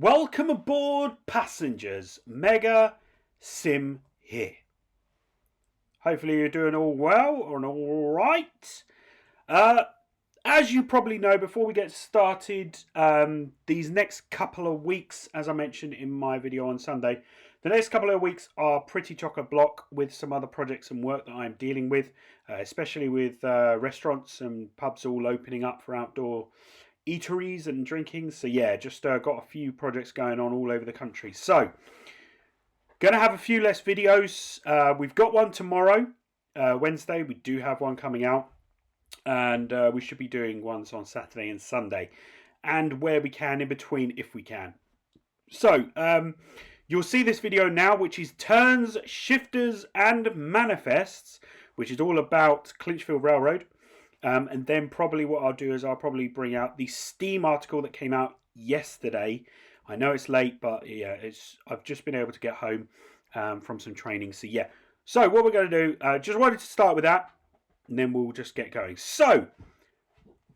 Welcome aboard, passengers. Mega Sim here. Hopefully you're doing all well and all right. As you probably know, before we get started, these next couple of weeks, as I mentioned in my video on Sunday, the next couple of weeks are pretty chock-a-block with some other projects and work that I'm dealing with, especially with restaurants and pubs all opening up for outdoor eateries and drinking. So yeah, just got a few projects going on all over the country. So gonna have a few less videos. We've got one tomorrow, Wednesday. We do have one coming out, and we should be doing ones on Saturday and Sunday, and where we can in between if we can. So you'll see this video now, which is turns, shifters and manifests, which is all about Clinchfield Railroad. And then probably what I'll do is I'll probably bring out the Steam article that came out yesterday. I know it's late, but yeah, I've just been able to get home from some training. So yeah, so what we're going to do, just wanted to start with that, and then we'll just get going. So,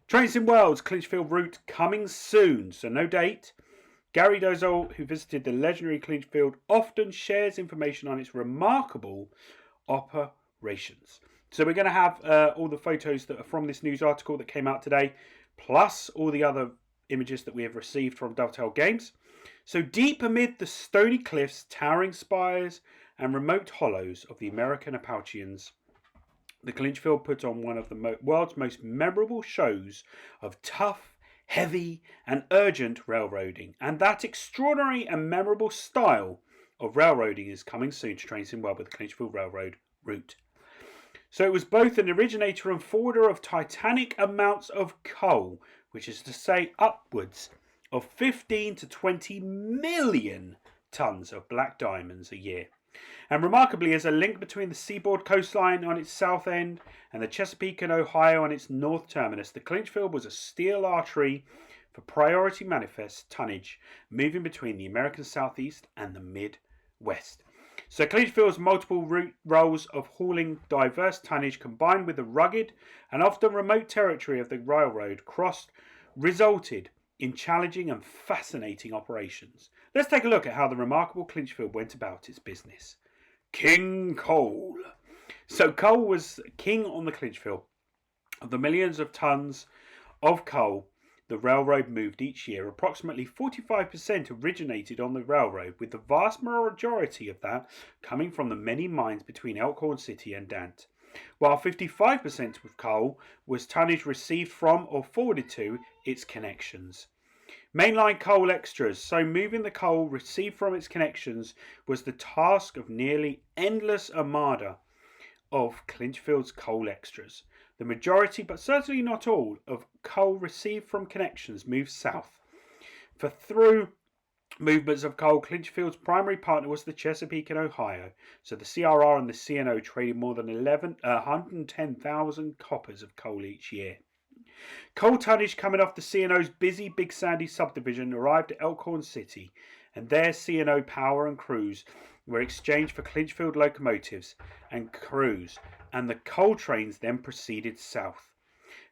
Trains in Worlds, Clinchfield route coming soon. So no date. Gary Dozell, who visited the legendary Clinchfield, often shares information on its remarkable operations. So we're going to have all the photos that are from this news article that came out today, plus all the other images that we have received from Dovetail Games. So deep amid the stony cliffs, towering spires, and remote hollows of the American Appalachians, the Clinchfield put on one of the world's most memorable shows of tough, heavy, and urgent railroading. And that extraordinary and memorable style of railroading is coming soon to Trains in World with the Clinchfield Railroad route. So it was both an originator and forwarder of titanic amounts of coal, which is to say upwards of 15 to 20 million tons of black diamonds a year. And remarkably, as a link between the seaboard coastline on its south end and the Chesapeake and Ohio on its north terminus, the Clinchfield was a steel artery for priority manifest tonnage moving between the American Southeast and the Midwest. So Clinchfield's multiple route roles of hauling diverse tonnage combined with the rugged and often remote territory of the railroad crossed resulted in challenging and fascinating operations. Let's take a look at how the remarkable Clinchfield went about its business. King Coal. So coal was king on the Clinchfield. Of the millions of tons of coal the railroad moved each year, approximately 45% originated on the railroad, with the vast majority of that coming from the many mines between Elkhorn City and Dant, while 55% of coal was tonnage received from or forwarded to its connections. Mainline coal extras, so moving the coal received from its connections was the task of nearly endless armada of Clinchfield's coal extras. The majority, but certainly not all, of coal received from connections moved south. For through movements of coal, Clinchfield's primary partner was the Chesapeake and Ohio. So the CRR and the C&O traded more than 110,000 coppers of coal each year. Coal tonnage coming off the C&O's busy Big Sandy subdivision arrived at Elkhorn City, and there C&O power and crews were exchanged for Clinchfield locomotives and crews, and the coal trains then proceeded south.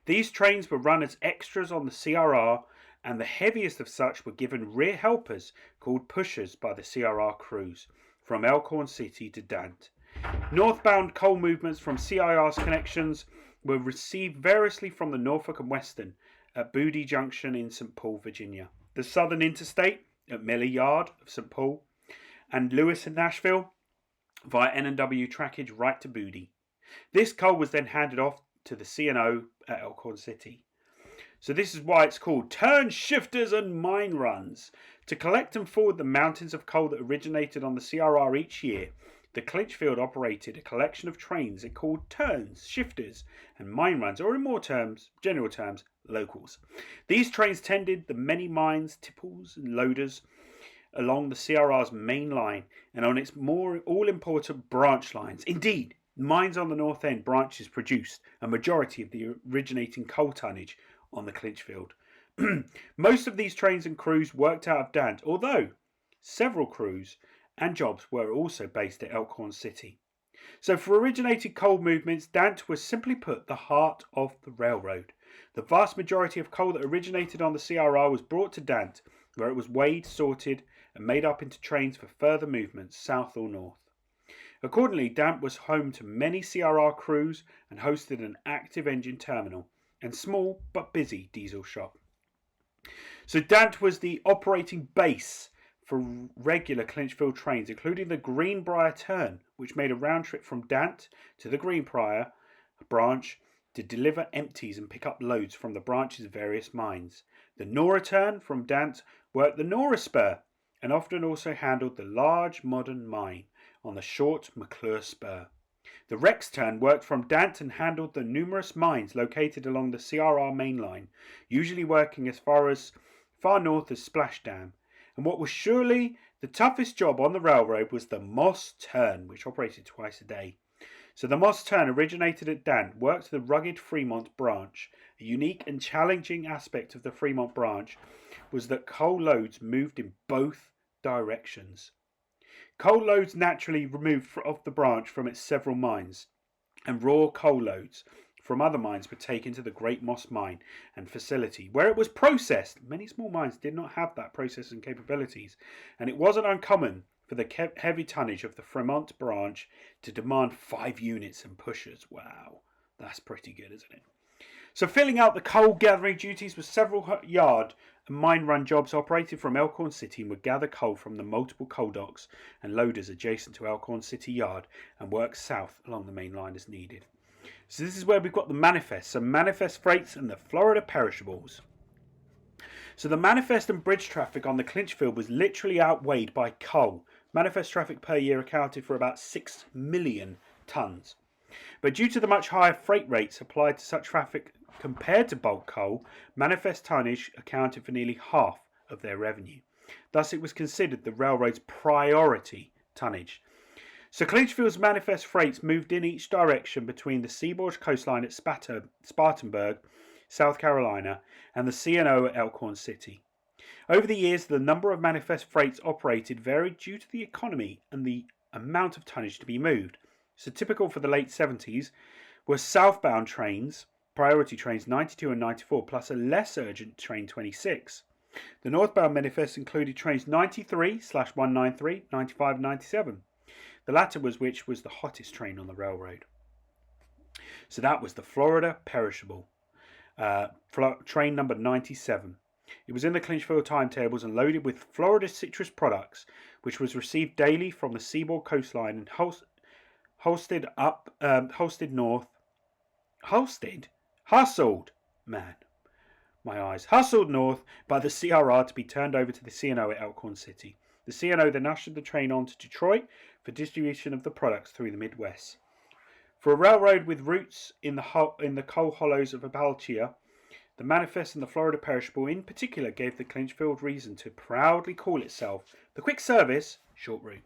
These trains were run as extras on the CRR, and the heaviest of such were given rear helpers called pushers by the CRR crews from Elkhorn City to Dant. Northbound coal movements from CIR's connections were received variously from the Norfolk and Western at Booty Junction in St. Paul, Virginia, the Southern Interstate at Miller Yard of St. Paul, and Lewis and Nashville via N&W trackage right to Booty. This coal was then handed off to the C&O at Elkhorn City. So this is why it's called turn, shifters and mine runs. To collect and forward the mountains of coal that originated on the CRR each year, the Clinchfield operated a collection of trains it called turns, shifters and mine runs, or in more terms, general terms, locals. These trains tended the many mines, tipples and loaders along the CRR's main line and on its more all-important branch lines. Indeed, mines on the north end branches produced a majority of the originating coal tonnage on the Clinchfield. Most of these trains and crews worked out of Dant, although several crews and jobs were also based at Elkhorn City. So for originated coal movements, Dant was simply put the heart of the railroad. The vast majority of coal that originated on the CRR was brought to Dant, where it was weighed, sorted, and made up into trains for further movements south or north. Accordingly, Dant was home to many CRR crews and hosted an active engine terminal and small but busy diesel shop. So Dant was the operating base for regular Clinchfield trains, including the Greenbrier turn, which made a round trip from Dant to the Greenbrier branch to deliver empties and pick up loads from the branch's various mines. The Nora turn from Dant worked the Nora spur and often also handled the large modern mine on the short McClure spur. The Rex turn worked from Dant and handled the numerous mines located along the CRR main line, usually working as far north as Splash Dam. And what was surely the toughest job on the railroad was the Moss turn, which operated twice a day. So the Moss turn originated at Dant, worked the rugged Fremont branch. A unique and challenging aspect of the Fremont branch was that coal loads moved in both directions. Coal loads naturally removed off the branch from its several mines, and raw coal loads from other mines were taken to the Great Moss mine and facility, where it was processed. Many small mines did not have that processing capabilities, and it wasn't uncommon for the heavy tonnage of the Fremont branch to demand 5 units and pushers. Wow, that's pretty good, isn't it? So filling out the coal gathering duties with several yard and mine run jobs operated from Elkhorn City and would gather coal from the multiple coal docks and loaders adjacent to Elkhorn City Yard and work south along the main line as needed. So this is where we've got the manifest, some manifest freights and the Florida perishables. So the manifest and bridge traffic on the Clinchfield was literally outweighed by coal. Manifest traffic per year accounted for about 6 million tonnes. But due to the much higher freight rates applied to such traffic compared to bulk coal, manifest tonnage accounted for nearly half of their revenue. Thus it was considered the railroad's priority tonnage. So Clinchfield's manifest freights moved in each direction between the Seaboard coastline at Spartanburg, South Carolina, and the C&O at Elkhorn City. Over the years, the number of manifest freights operated varied due to the economy and the amount of tonnage to be moved. So typical for the late 70s were southbound trains, priority trains 92 and 94, plus a less urgent train 26. The northbound manifest included trains 93/193, 95 and 97. The latter was the hottest train on the railroad. So that was the Florida Perishable, train number 97. It was in the Clinchfield timetables and loaded with Florida citrus products, which was received daily from the Seaboard coastline and hustled north by the CRR to be turned over to the C&O at Elkhorn City. The C&O then ushered the train on to Detroit for distribution of the products through the Midwest. For a railroad with roots in the coal hollows of Appalachia, the manifest and the Florida Perishable in particular gave the Clinchfield reason to proudly call itself the quick service short route.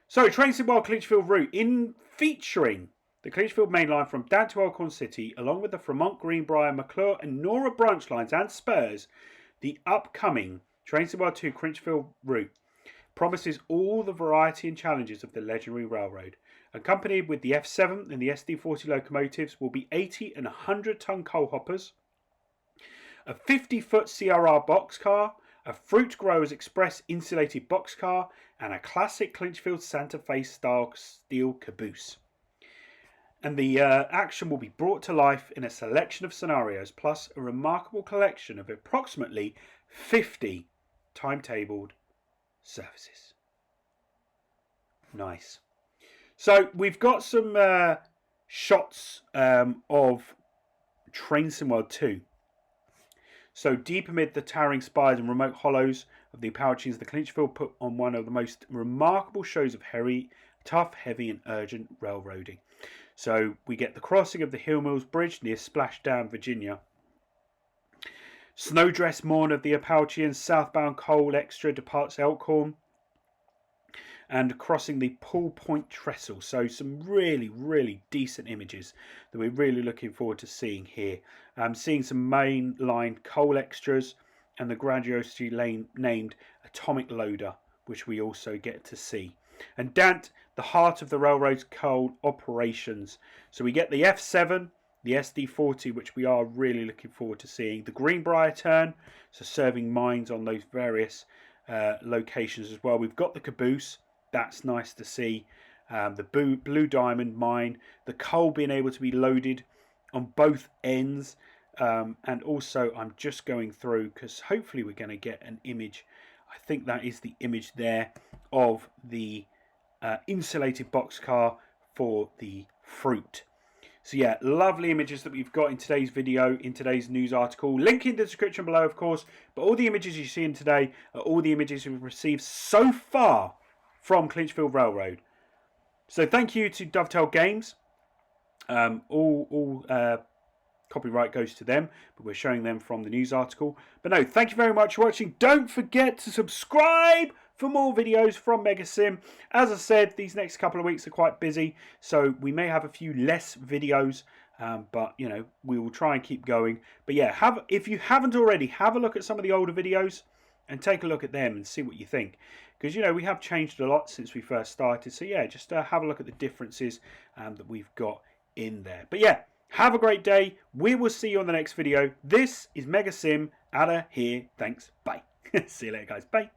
So, Train-Sidwell Clinchfield route in featuring the Clinchfield main line from Dant to Elkhorn City, along with the Fremont, Greenbrier, McClure and Nora branch lines and spurs. The upcoming Train-Sidwell 2 Clinchfield route promises all the variety and challenges of the legendary railroad. Accompanied with the F7 and the SD40 locomotives will be 80 and 100-ton coal hoppers, a 50-foot CRR boxcar, a Fruit Growers Express insulated boxcar, and a classic Clinchfield Santa Fe style steel caboose. And the action will be brought to life in a selection of scenarios, plus a remarkable collection of approximately 50 timetabled services. Nice. So we've got some shots of Train-Sidwell 2. So deep amid the towering spires and remote hollows of the Appalachians, the Clinchfield put on one of the most remarkable shows of tough, heavy and urgent railroading. So we get the crossing of the Hill Mills Bridge near Splash Dam, Virginia. Snowdress Morn of the Appalachians, southbound coal extra departs Elkhorn. And crossing the Pool Point Trestle. So some really, really decent images that we're really looking forward to seeing here. Seeing some main line coal extras and the grandiosely named Atomic Loader, which we also get to see. And Dant, the heart of the railroad's coal operations. So we get the F7, the SD40, which we are really looking forward to seeing, the Greenbrier turn, so serving mines on those various locations as well. We've got the caboose, that's nice to see. The Blue Diamond mine, the coal being able to be loaded on both ends, and also I'm just going through because hopefully we're going to get an image. I think that is the image there of the insulated boxcar for the fruit. So yeah, lovely images that we've got in today's video, in today's news article. Link in the description below, of course. But all the images you see in today are all the images we've received so far from Clinchfield Railroad. So thank you to Dovetail Games. All copyright goes to them, but we're showing them from the news article. But no, thank you very much for watching. Don't forget to subscribe for more videos from MegaSim. As I said, these next couple of weeks are quite busy, so we may have a few less videos, but you know, we will try and keep going. But yeah, if you haven't already, have a look at some of the older videos and take a look at them and see what you think, because you know, we have changed a lot since we first started. So yeah, just have a look at the differences that we've got in there. But yeah, have a great day. We will see you on the next video. This is MegaSim out of here. Thanks. Bye. See you later, guys. Bye.